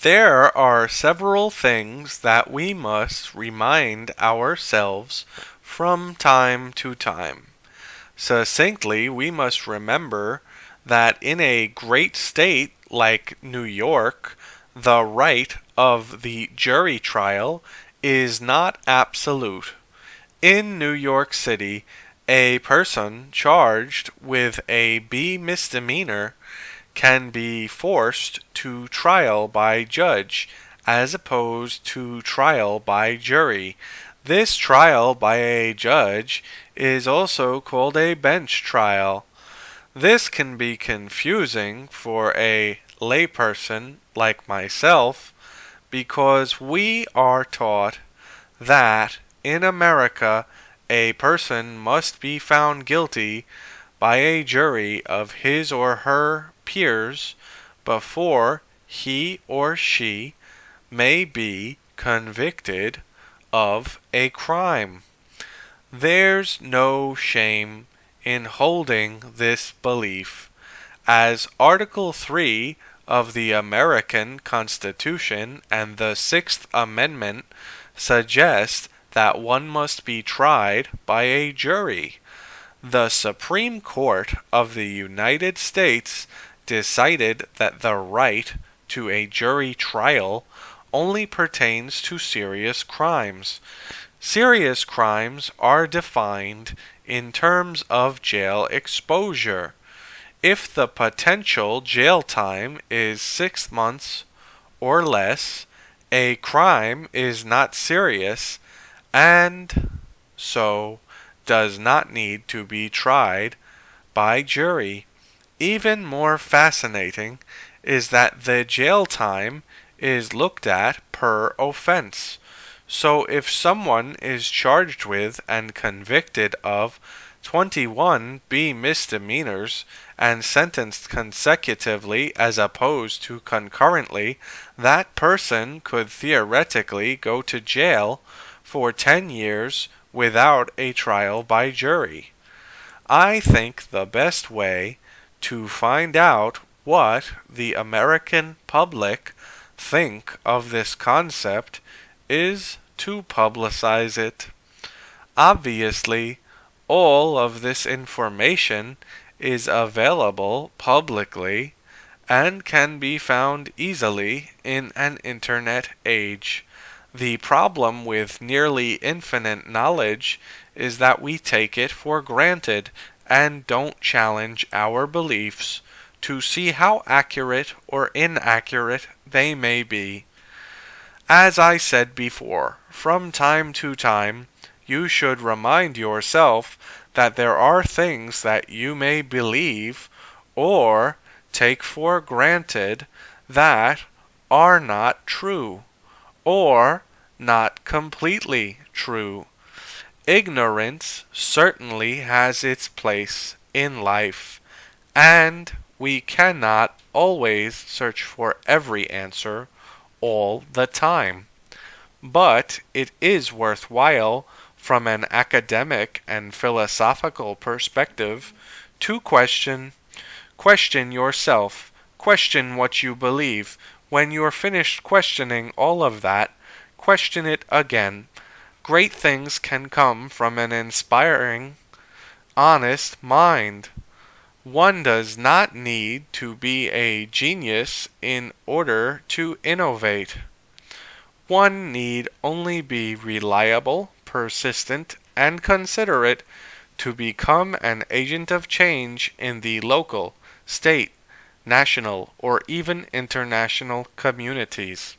There are several things that we must remind ourselves from time to time. Succinctly, we must remember that in a great state like New York, the right of the jury trial is not absolute. In New York City, a person charged with a B misdemeanor can be forced to trial by judge as opposed to trial by jury. This trial by a judge is also called a bench trial. This can be confusing for a layperson like myself because we are taught that in America a person must be found guilty by a jury of his or her peers before he or she may be convicted of a crime. There's no shame in holding this belief, as Article 3 of the American Constitution and the Sixth Amendment suggest that one must be tried by a jury. The Supreme Court of the United States decided that the right to a jury trial only pertains to serious crimes. Serious crimes are defined in terms of jail exposure. If the potential jail time is 6 months or less, a crime is not serious and so does not need to be tried by jury. Even more fascinating is that the jail time is looked at per offense. So if someone is charged with and convicted of 21 B misdemeanors and sentenced consecutively as opposed to concurrently, that person could theoretically go to jail for 10 years without a trial by jury. I think the best way to find out what the American public think of this concept is to publicize it. Obviously, all of this information is available publicly and can be found easily in an internet age. The problem with nearly infinite knowledge is that we take it for granted and don't challenge our beliefs to see how accurate or inaccurate they may be. As I said before, from time to time, you should remind yourself that there are things that you may believe or take for granted that are not true or not completely true. Ignorance certainly has its place in life, and we cannot always search for every answer all the time. But it is worthwhile from an academic and philosophical perspective to question yourself, question what you believe. When you're finished questioning all of that, question it again. Great things can come from an inspiring, honest mind. One does not need to be a genius in order to innovate. One need only be reliable, persistent, and considerate to become an agent of change in the local, state, national, or even international communities.